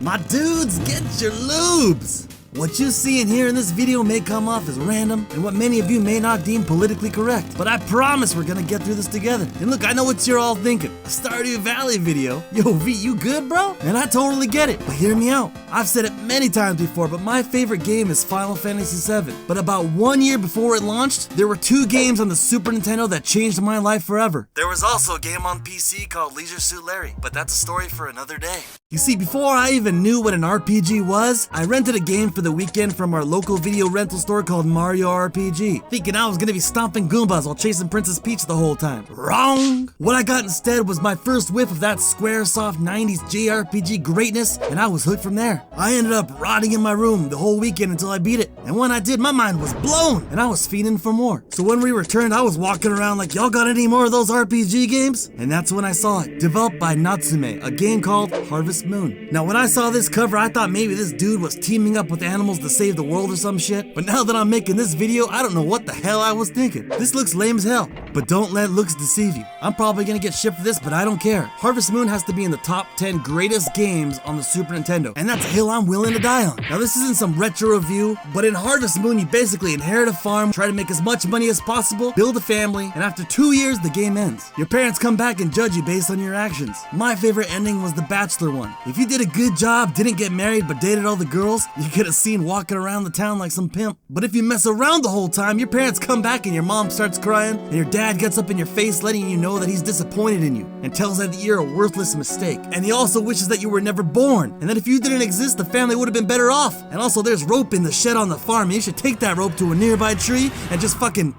My dudes, get your lubes! What you see and hear in this video may come off as random and what many of you may not deem politically correct, but I promise we're gonna get through this together. And look, I know what you're all thinking. A Stardew Valley video? Yo, V, you good, bro? And I totally get it, but hear me out. I've said it many times before, but my favorite game is Final Fantasy VII. But about 1 year before it launched, there were 2 games on the Super Nintendo that changed my life forever. There was also a game on PC called Leisure Suit Larry, but that's a story for another day. You see, before I even knew what an RPG was, I rented a game for the weekend from our local video rental store called Mario RPG, thinking I was gonna be stomping Goombas while chasing Princess Peach the whole time. Wrong! What I got instead was my first whiff of that Squaresoft 90s JRPG greatness, and I was hooked from there. I ended up rotting in my room the whole weekend until I beat it, and when I did, my mind was blown, and I was fiending for more. So when we returned, I was walking around like, y'all got any more of those RPG games? And that's when I saw it, developed by Natsume, a game called Harvest Moon. Now when I saw this cover, I thought maybe this dude was teaming up with animals to save the world or some shit, but now that I'm making this video, I don't know what the hell I was thinking. This looks lame as hell, but don't let looks deceive you. I'm probably gonna get shit for this, but I don't care. Harvest Moon has to be in the top 10 greatest games on the Super Nintendo, and that's a hill I'm willing to die on. Now this isn't some retro review, but in Harvest Moon you basically inherit a farm, try to make as much money as possible, build a family, and after 2 years the game ends. Your parents come back and judge you based on your actions. My favorite ending was the Bachelor one. If you did a good job, didn't get married, but dated all the girls, you get a scene walking around the town like some pimp. But if you mess around the whole time, your parents come back and your mom starts crying, and your dad gets up in your face letting you know that he's disappointed in you, and tells that you're a worthless mistake. And he also wishes that you were never born, and that if you didn't exist, the family would have been better off. And also there's rope in the shed on the farm, and you should take that rope to a nearby tree and just fucking...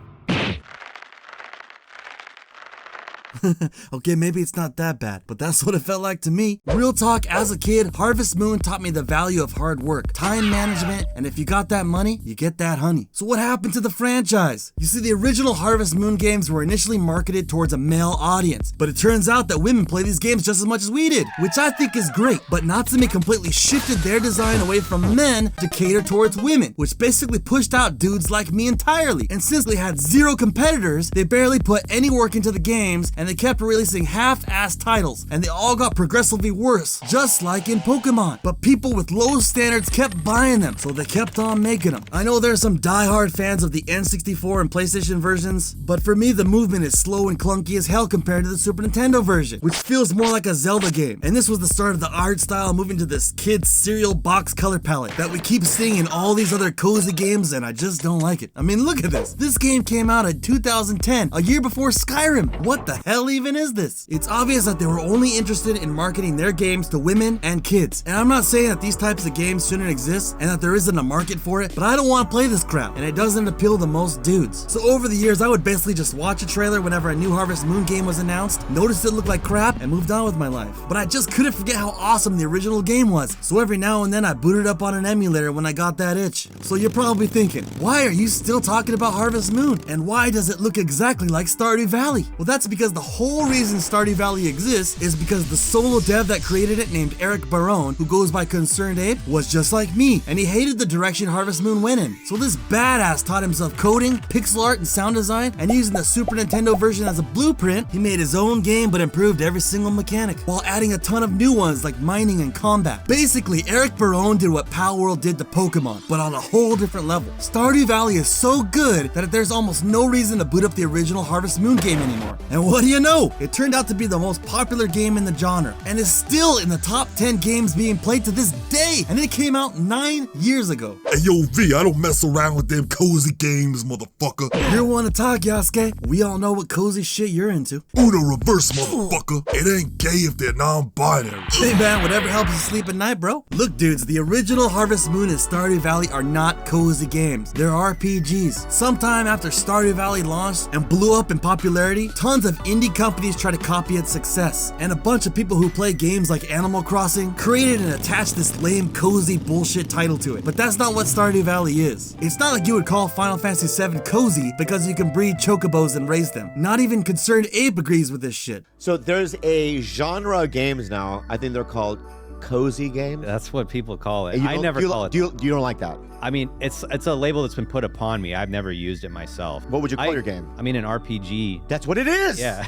Okay, maybe it's not that bad, but that's what it felt like to me. Real talk, as a kid, Harvest Moon taught me the value of hard work, time management, and if you got that money, you get that honey. So what happened to the franchise? You see, the original Harvest Moon games were initially marketed towards a male audience, but it turns out that women play these games just as much as we did, which I think is great, but Natsume completely shifted their design away from men to cater towards women, which basically pushed out dudes like me entirely. And since they had 0 competitors, they barely put any work into the games, and they kept releasing half-assed titles, and they all got progressively worse, just like in Pokemon. But people with low standards kept buying them, so they kept on making them. I know there's some die-hard fans of the N64 and PlayStation versions, but for me the movement is slow and clunky as hell compared to the Super Nintendo version, which feels more like a Zelda game. And this was the start of the art style moving to this kid's cereal box color palette that we keep seeing in all these other cozy games, and I just don't like it. I mean, look at this. This game came out in 2010, a year before Skyrim. What the hell even is this? It's obvious that they were only interested in marketing their games to women and kids. And I'm not saying that these types of games shouldn't exist and that there isn't a market for it, but I don't want to play this crap, and it doesn't appeal to most dudes. So over the years, I would basically just watch a trailer whenever a new Harvest Moon game was announced, noticed it looked like crap, and moved on with my life. But I just couldn't forget how awesome the original game was. So every now and then I booted up on an emulator when I got that itch. So you're probably thinking, why are you still talking about Harvest Moon? And why does it look exactly like Stardew Valley? Well, that's because the whole reason Stardew Valley exists is because the solo dev that created it, named Eric Barone, who goes by Concernedape, was just like me, and he hated the direction Harvest Moon went in. So this badass taught himself coding, pixel art, and sound design, and using the Super Nintendo version as a blueprint, he made his own game but improved every single mechanic, while adding a ton of new ones like mining and combat. Basically, Eric Barone did what Palworld did to Pokemon, but on a whole different level. Stardew Valley is so good that there's almost no reason to boot up the original Harvest Moon game anymore. And what do you know? It turned out to be the most popular game in the genre, and is still in the top 10 games being played to this day, and it came out 9 years ago. Hey yo V, I don't mess around with them cozy games, motherfucker. You want to talk, Yasuke? We all know what cozy shit you're into. Uno reverse, motherfucker. It ain't gay if they're non-binary. Hey man, whatever helps you sleep at night, bro. Look dudes, the original Harvest Moon and Stardew Valley are not cozy games. They're RPGs. Sometime after Stardew Valley launched and blew up in popularity, tons of indie companies tried to copy its success, and a bunch of people who play games like Animal Crossing created and attached this lame cozy bullshit title to it. But that's not what Stardew Valley is. It's not like you would call Final Fantasy VII cozy because you can breed chocobos and raise them. Not even Concernedape agrees with this shit. So there's a genre of games now, I think they're called cozy games. That's what people call it. I never call it. You don't like that? I mean, it's a label that's been put upon me. I've never used it myself. What would you call your game? I mean, an RPG. That's what it is. Yeah.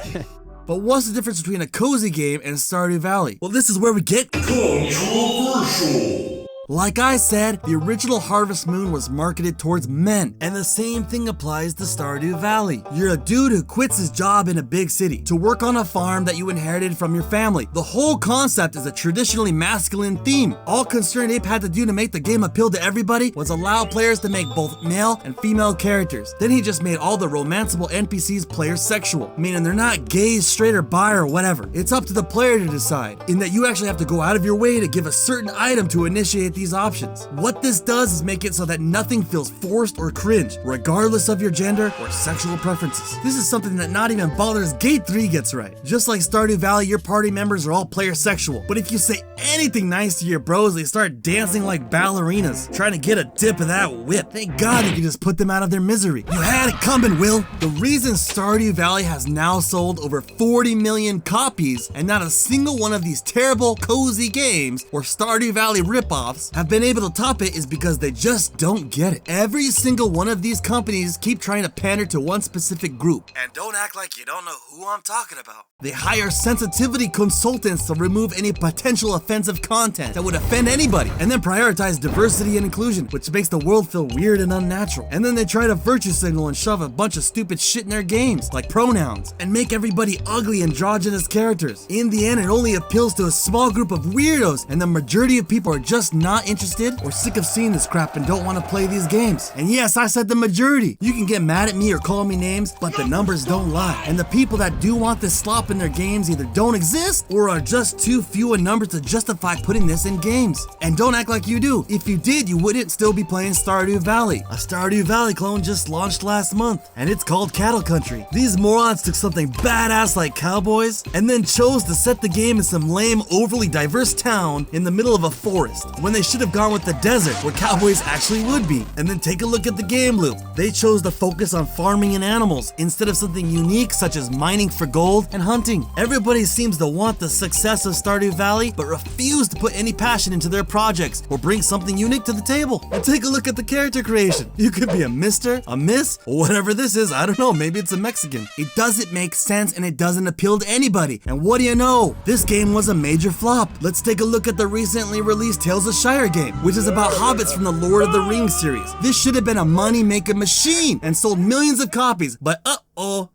But what's the difference between a cozy game and Stardew Valley? Well, this is where we get controversial. Like I said, the original Harvest Moon was marketed towards men, and the same thing applies to Stardew Valley. You're a dude who quits his job in a big city to work on a farm that you inherited from your family. The whole concept is a traditionally masculine theme. All Concernedape had to do to make the game appeal to everybody was allow players to make both male and female characters. Then he just made all the romanceable NPCs player sexual, meaning they're not gay, straight, or bi, or whatever. It's up to the player to decide, in that you actually have to go out of your way to give a certain item to initiate these options. What this does is make it so that nothing feels forced or cringe, regardless of your gender or sexual preferences. This is something that not even Baldur's Gate 3 gets right. Just like Stardew Valley, your party members are all player sexual, but if you say anything nice to your bros, they start dancing like ballerinas, trying to get a dip of that whip. Thank God you can just put them out of their misery. You had it coming, Will. The reason Stardew Valley has now sold over 40 million copies and not a single one of these terrible cozy games or Stardew Valley ripoffs have been able to top it is because they just don't get it. Every single one of these companies keep trying to pander to one specific group. And don't act like you don't know who I'm talking about. They hire sensitivity consultants to remove any potential offensive content that would offend anybody, and then prioritize diversity and inclusion, which makes the world feel weird and unnatural. And then they try to virtue signal and shove a bunch of stupid shit in their games, like pronouns, and make everybody ugly androgynous characters. In the end, it only appeals to a small group of weirdos, and the majority of people are just not interested or sick of seeing this crap and don't want to play these games. And yes, I said the majority. You can get mad at me or call me names, but the numbers don't lie. And the people that do want this slop in their games either don't exist or are just too few in number to justify putting this in games. And don't act like you do. If you did, you wouldn't still be playing Stardew Valley. A Stardew Valley clone just launched last month, and it's called Cattle Country. These morons took something badass like cowboys and then chose to set the game in some lame, overly diverse town in the middle of a forest, when they should have gone with the desert where cowboys actually would be. And then take a look at the game loop. They chose to focus on farming and animals instead of something unique such as mining for gold and hunting. Everybody seems to want the success of Stardew Valley but refuse to put any passion into their projects or bring something unique to the table. And take a look at the character creation. You could be a Mr., a Miss, or whatever this is. I don't know, maybe it's a Mexican. It doesn't make sense and it doesn't appeal to anybody. And what do you know? This game was a major flop. Let's take a look at the recently released Tales of Shire game, which is about hobbits from the Lord of the Rings series. This should have been a money-making machine and sold millions of copies, but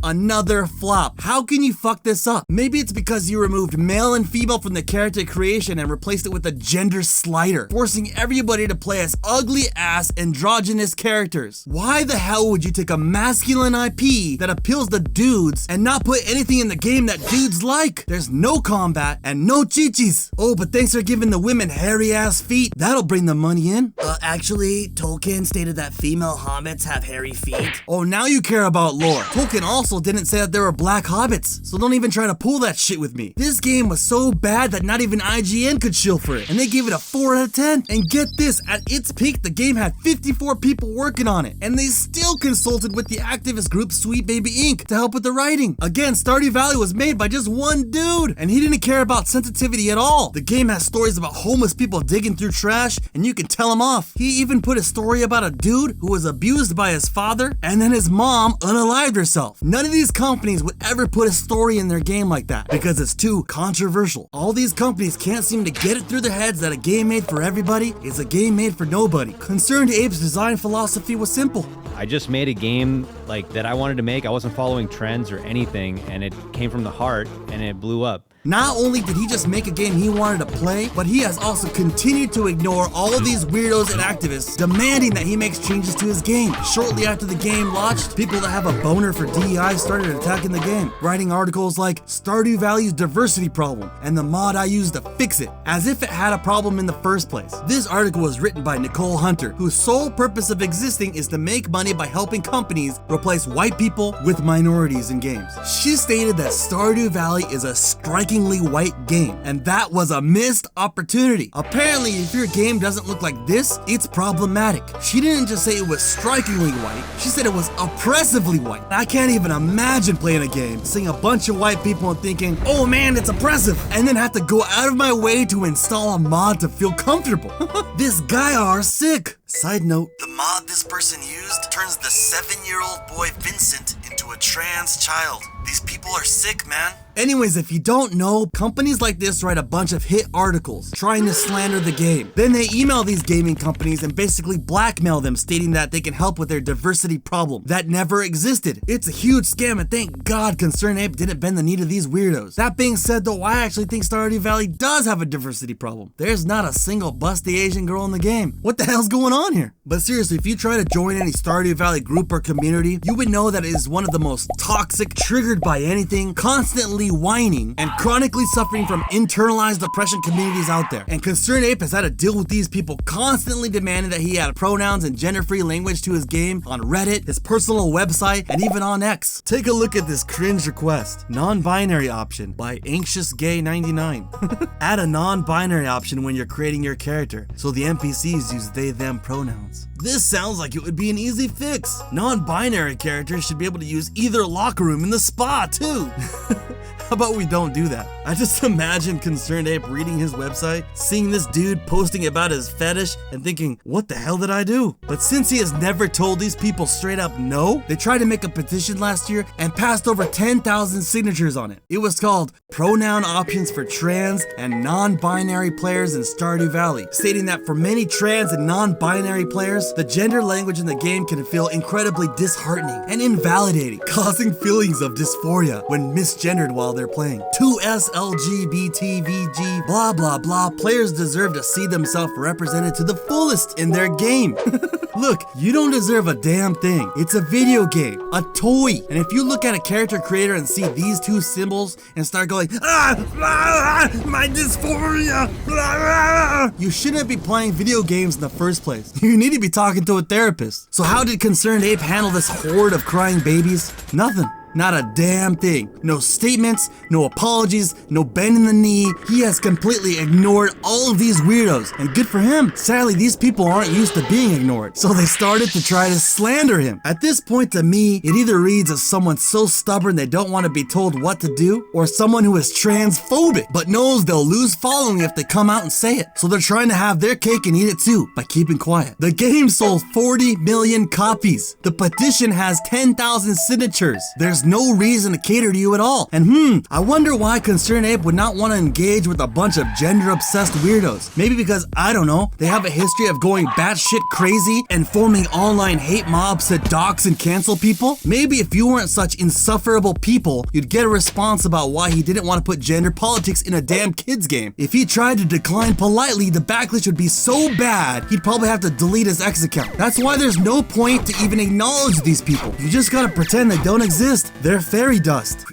another flop. How can you fuck this up? Maybe it's because you removed male and female from the character creation and replaced it with a gender slider, forcing everybody to play as ugly-ass androgynous characters. Why the hell would you take a masculine IP that appeals to dudes and not put anything in the game that dudes like? There's no combat and no chichis. Oh, but thanks for giving the women hairy-ass feet. That'll bring the money in. Actually, Tolkien stated that female hobbits have hairy feet. Oh, now you care about lore. Tolkien also didn't say that there were black hobbits, so don't even try to pull that shit with me. This game was so bad that not even IGN could chill for it, and they gave it a 4 out of 10. And get this, at its peak, the game had 54 people working on it, and they still consulted with the activist group Sweet Baby Inc. to help with the writing. Again, Stardew Valley was made by just one dude, and he didn't care about sensitivity at all. The game has stories about homeless people digging through trash, and you can tell them off. He even put a story about a dude who was abused by his father, and then his mom unalived herself. None of these companies would ever put a story in their game like that because it's too controversial. All these companies can't seem to get it through their heads that a game made for everybody is a game made for nobody. Concernedape's design philosophy was simple. I just made a game like that I wanted to make. I wasn't following trends or anything, and it came from the heart and it blew up. Not only did he just make a game he wanted to play, but he has also continued to ignore all of these weirdos and activists demanding that he makes changes to his game. Shortly after the game launched, people that have a boner for DEI started attacking the game, writing articles like Stardew Valley's diversity problem and the mod I used to fix it, as if it had a problem in the first place. This article was written by Nicole Hunter, whose sole purpose of existing is to make money by helping companies replace white people with minorities in games. She stated that Stardew Valley is a striking white game, and that was a missed opportunity. Apparently, if your game doesn't look like this, it's problematic. She didn't just say it was strikingly white, she said it was oppressively white. I can't even imagine playing a game, seeing a bunch of white people and thinking, oh man, it's oppressive, and then have to go out of my way to install a mod to feel comfortable. This guy are sick. Side note, the mod this person used turns the 7-year-old boy Vincent into a trans child. These people are sick, man. Anyways, if you don't know, companies like this write a bunch of hit articles trying to slander the game. Then they email these gaming companies and basically blackmail them, stating that they can help with their diversity problem that never existed. It's a huge scam, and thank God Concernedape didn't bend the knee to these weirdos. That being said though, I actually think Stardew Valley does have a diversity problem. There's not a single busty Asian girl in the game. What the hell's going on here? But seriously, if you try to join any Stardew Valley group or community, you would know that it is one of the most toxic, triggered by anything, constantly whining, and chronically suffering from internalized depression communities out there. And Concernedape has had to deal with these people constantly demanding that he add pronouns and gender-free language to his game on Reddit, his personal website, and even on X. Take a look at this cringe request. Non-binary option by AnxiousGay99. Add a non-binary option when you're creating your character, so the NPCs use they/them pronouns. This sounds like it would be an easy fix. Non-binary characters should be able to use either locker room in the spa too. How about we don't do that? I just imagine Concernedape reading his website, seeing this dude posting about his fetish, and thinking, what the hell did I do? But since he has never told these people straight up no, they tried to make a petition last year and passed over 10,000 signatures on it. It was called Pronoun Options for Trans and Non-Binary Players in Stardew Valley, stating that for many trans and non-binary players, the gender language in the game can feel incredibly disheartening and invalidating, causing feelings of dysphoria when misgendered while they're playing. 2SLGBTVG blah blah blah players deserve to see themselves represented to the fullest in their game. Look, you don't deserve a damn thing. It's a video game, a toy. And if you look at a character creator and see these two symbols and start going, my dysphoria, you shouldn't be playing video games in the first place. You need to be talking to a therapist. So how did Concernedape handle this horde of crying babies? Nothing. Not a damn thing. No statements, no apologies, no bending the knee. He has completely ignored all of these weirdos, and good for him. Sadly, these people aren't used to being ignored, so they started to try to slander him. At this point, to me, it either reads as someone so stubborn they don't want to be told what to do, or someone who is transphobic, but knows they'll lose following if they come out and say it. So they're trying to have their cake and eat it too, by keeping quiet. The game sold 40 million copies. The petition has 10,000 signatures. There's no reason to cater to you at all. And I wonder why Concernedape would not want to engage with a bunch of gender-obsessed weirdos. Maybe because, I don't know, they have a history of going batshit crazy and forming online hate mobs to dox and cancel people? Maybe if you weren't such insufferable people, you'd get a response about why he didn't want to put gender politics in a damn kids game. If he tried to decline politely, the backlash would be so bad, he'd probably have to delete his X account. That's why there's no point to even acknowledge these people. You just gotta pretend they don't exist. They're fairy dust.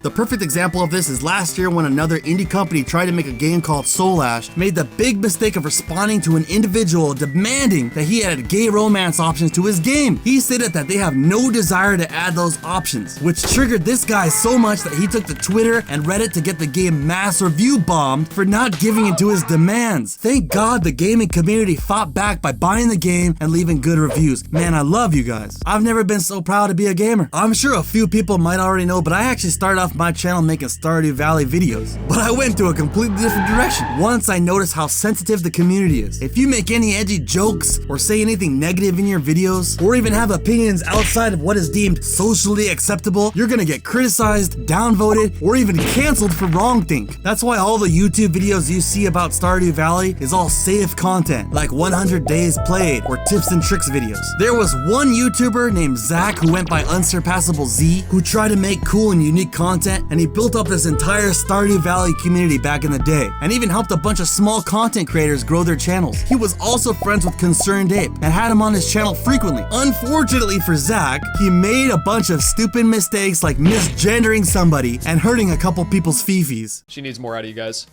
The perfect example of this is last year when another indie company tried to make a game called Soul Ash, made the big mistake of responding to an individual demanding that he add gay romance options to his game. He stated that they have no desire to add those options, which triggered this guy so much that he took to Twitter and Reddit to get the game mass review bombed for not giving in to his demands. Thank God the gaming community fought back by buying the game and leaving good reviews. Man, I love you guys. I've never been so proud to be a gamer. I'm sure a few people might already know, but I actually started off my channel making Stardew Valley videos. But I went to a completely different direction once I noticed how sensitive the community is. If you make any edgy jokes or say anything negative in your videos, or even have opinions outside of what is deemed socially acceptable, you're gonna get criticized, downvoted, or even canceled for wrongthink. That's why all the YouTube videos you see about Stardew Valley is all safe content, like 100 days played or tips and tricks videos. There was one YouTuber named Zach who went by Unsurpassable Z, who tried to make cool and unique content, and he built up this entire Stardew Valley community back in the day, and even helped a bunch of small content creators grow their channels. He was also friends with Concernedape and had him on his channel frequently. Unfortunately for Zach, he made a bunch of stupid mistakes like misgendering somebody and hurting a couple people's fifis. She needs more out of you guys.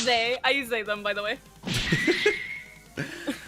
They. I use they them, by the way.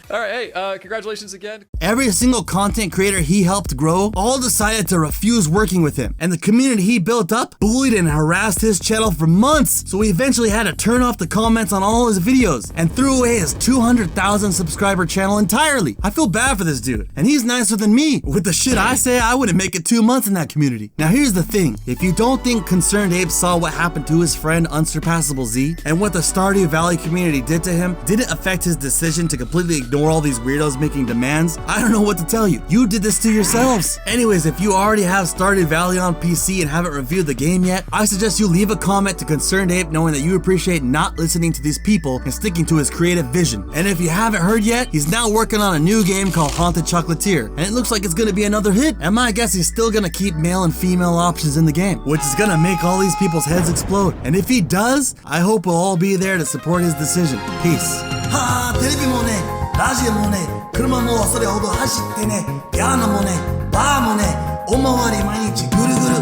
All right, hey, congratulations again. Every single content creator he helped grow all decided to refuse working with him, and the community he built up bullied and harassed his channel for months, so he eventually had to turn off the comments on all his videos and threw away his 200,000 subscriber channel entirely. I feel bad for this dude, and he's nicer than me. With the shit I say, I wouldn't make it 2 months in that community. Now here's the thing, if you don't think Concernedape saw what happened to his friend Unsurpassable Z, and what the Stardew Valley community did to him didn't affect his decision to completely ignore ignore all these weirdos making demands? I don't know what to tell you. You did this to yourselves. Anyways, if you already have Stardew Valley on PC and haven't reviewed the game yet, I suggest you leave a comment to Concernedape knowing that you appreciate not listening to these people and sticking to his creative vision. And if you haven't heard yet, he's now working on a new game called Haunted Chocolatier, and it looks like it's gonna be another hit. And my guess, he's still gonna keep male and female options in the game, which is gonna make all these people's heads explode. And if he does, I hope we'll all be there to support his decision. Peace. はあテレビもねラジオもね車もそれほど走ってねピアノもねバーもねおまわり毎日ぐるぐる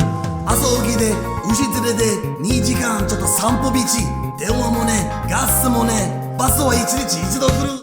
朝起きで牛連れで2時間ちょっと散歩ビチ電話もねガスもねバスは1日1度来る